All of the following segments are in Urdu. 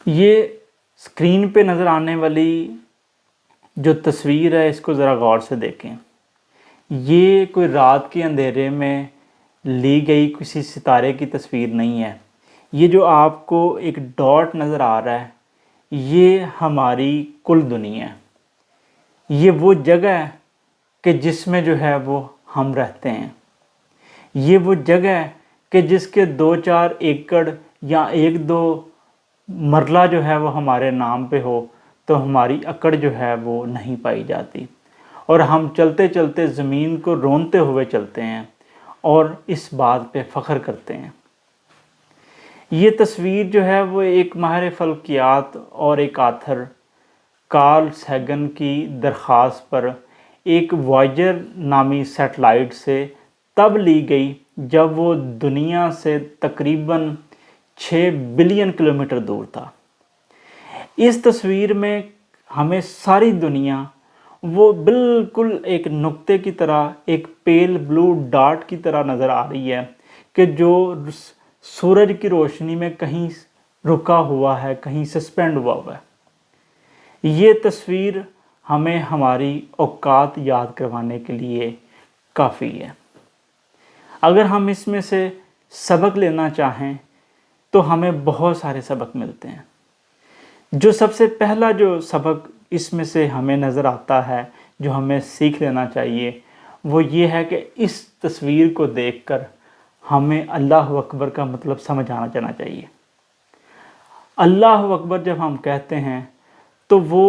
یہ اسکرین پہ نظر آنے والی جو تصویر ہے اس کو ذرا غور سے دیکھیں۔ یہ کوئی رات کے اندھیرے میں لی گئی کسی ستارے کی تصویر نہیں ہے۔ یہ جو آپ کو ایک ڈاٹ نظر آ رہا ہے یہ ہماری کل دنیا ہے۔ یہ وہ جگہ ہے کہ جس میں جو ہے وہ ہم رہتے ہیں۔ یہ وہ جگہ ہے کہ جس کے 2-4 ایکڑ یا 1-2 مرلہ جو ہے وہ ہمارے نام پہ ہو تو ہماری اکڑ جو ہے وہ نہیں پائی جاتی، اور ہم چلتے چلتے زمین کو رونتے ہوئے چلتے ہیں اور اس بات پہ فخر کرتے ہیں۔ یہ تصویر جو ہے وہ ایک ماہر فلکیات اور ایک آتھر کارل سیگن کی درخواست پر ایک وائجر نامی سیٹلائٹ سے تب لی گئی جب وہ دنیا سے تقریباً 6 بلین کلومیٹر دور تھا۔ اس تصویر میں ہمیں ساری دنیا وہ بالکل ایک نقطے کی طرح، ایک پیل بلو ڈاٹ کی طرح نظر آ رہی ہے کہ جو سورج کی روشنی میں کہیں رکا ہوا ہے، کہیں سسپینڈ ہوا ہے۔ یہ تصویر ہمیں ہماری اوقات یاد کروانے کے لیے کافی ہے۔ اگر ہم اس میں سے سبق لینا چاہیں تو ہمیں بہت سارے سبق ملتے ہیں۔ جو سب سے پہلا جو سبق اس میں سے ہمیں نظر آتا ہے، جو ہمیں سیکھ لینا چاہیے، وہ یہ ہے کہ اس تصویر کو دیکھ کر ہمیں اللہ اکبر کا مطلب سمجھ آنا جانا چاہیے۔ اللہ اکبر جب ہم کہتے ہیں تو وہ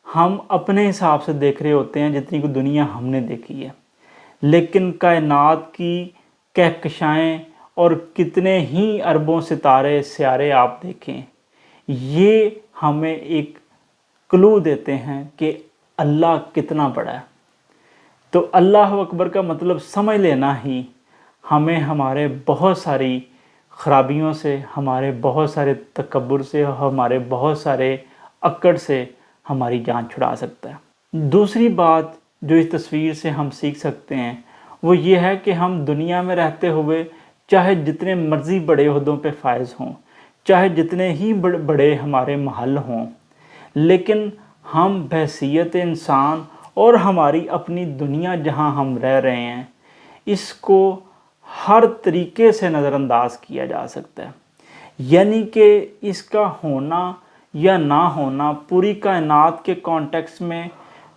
ہم اپنے حساب سے دیکھ رہے ہوتے ہیں جتنی کو دنیا ہم نے دیکھی ہے، لیکن کائنات کی کہکشائیں اور کتنے ہی اربوں ستارے سیارے آپ دیکھیں، یہ ہمیں ایک کلو دیتے ہیں کہ اللہ کتنا بڑا ہے۔ تو اللہ اکبر کا مطلب سمجھ لینا ہی ہمیں ہمارے بہت ساری خرابیوں سے، ہمارے بہت سارے تکبر سے، ہمارے بہت سارے اکڑ سے ہماری جان چھڑا سکتا ہے۔ دوسری بات جو اس تصویر سے ہم سیکھ سکتے ہیں وہ یہ ہے کہ ہم دنیا میں رہتے ہوئے چاہے جتنے مرضی بڑے عہدوں پہ فائز ہوں، چاہے جتنے ہی بڑے ہمارے محل ہوں، لیکن ہم بحیثیت انسان اور ہماری اپنی دنیا جہاں ہم رہ رہے ہیں اس کو ہر طریقے سے نظر انداز کیا جا سکتا ہے۔ یعنی کہ اس کا ہونا یا نہ ہونا پوری کائنات کے کانٹیکس میں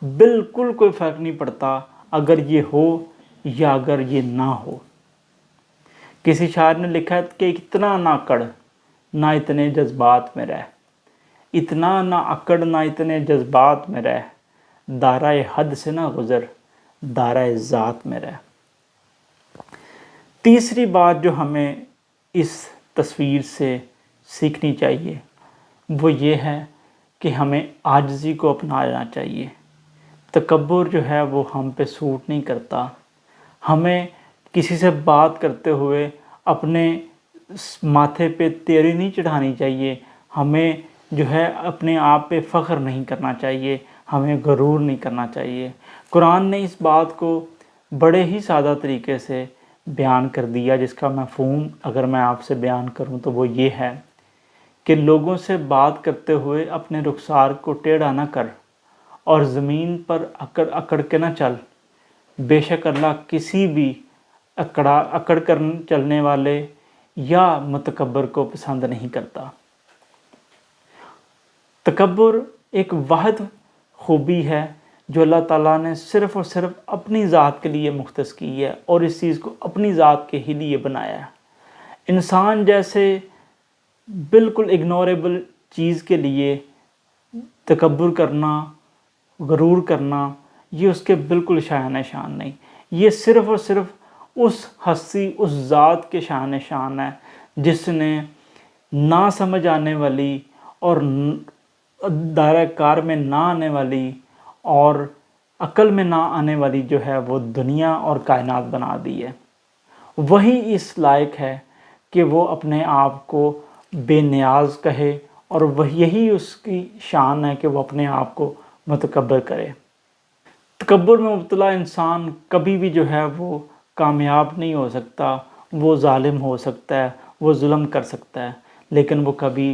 بالکل کوئی فرق نہیں پڑتا، اگر یہ ہو یا اگر یہ نہ ہو۔ کسی شاعر نے لکھا ہے کہ اتنا نہ اکڑ نہ اتنے جذبات میں رہ، اتنا نہ اکڑ نہ اتنے جذبات میں رہ، دائرۂ حد سے نہ گزر، دائرۂ ذات میں رہ۔ تیسری بات جو ہمیں اس تصویر سے سیکھنی چاہیے وہ یہ ہے کہ ہمیں عاجزی کو اپنانا چاہیے۔ تکبر جو ہے وہ ہم پہ سوٹ نہیں کرتا۔ ہمیں کسی سے بات کرتے ہوئے اپنے ماتھے پہ تیری نہیں چڑھانی چاہیے، ہمیں جو ہے اپنے آپ پہ فخر نہیں کرنا چاہیے، ہمیں غرور نہیں کرنا چاہیے۔ قرآن نے اس بات کو بڑے ہی سادہ طریقے سے بیان کر دیا، جس کا مفہوم اگر میں آپ سے بیان کروں تو وہ یہ ہے کہ لوگوں سے بات کرتے ہوئے اپنے رخسار کو ٹیڑھا نہ کر اور زمین پر اکڑ کے نہ چل، بے شک اللہ کسی بھی اکڑ کر چلنے والے یا متکبر کو پسند نہیں کرتا۔ تکبر ایک واحد خوبی ہے جو اللہ تعالیٰ نے صرف اور صرف اپنی ذات کے لیے مختص کی ہے اور اس چیز کو اپنی ذات کے ہی لیے بنایا ہے۔ انسان جیسے بالکل اگنوریبل چیز کے لیے تکبر کرنا، غرور کرنا، یہ اس کے بالکل شایان شان نہیں۔ یہ صرف اور صرف اس ہستی، اس ذات کے شان شان ہے جس نے نہ سمجھ آنے والی اور دائرہ کار میں نہ آنے والی اور عقل میں نہ آنے والی جو ہے وہ دنیا اور کائنات بنا دی ہے۔ وہی اس لائق ہے کہ وہ اپنے آپ کو بے نیاز کہے، اور یہی اس کی شان ہے کہ وہ اپنے آپ کو متکبر کرے۔ تکبر میں مبتلا انسان کبھی بھی جو ہے وہ کامیاب نہیں ہو سکتا، وہ ظالم ہو سکتا ہے، وہ ظلم کر سکتا ہے، لیکن وہ کبھی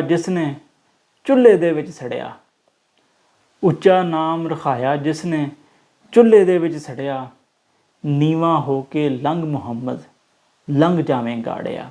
ਜਿਸਨੇ ਚੁੱਲ੍ਹੇ ਦੇ ਵਿੱਚ ਸੜਿਆ। ਉੱਚਾ ਨਾਮ ਰਖਾਇਆ ਜਿਸਨੇ ਚੁੱਲ੍ਹੇ ਦੇ ਵਿੱਚ ਸੜਿਆ, ਨੀਵਾਂ ਹੋ ਕੇ ਲੰਘ ਮੁਹੰਮਦ ਲੰਘ ਜਾਵੇਂ ਗਾੜਿਆ।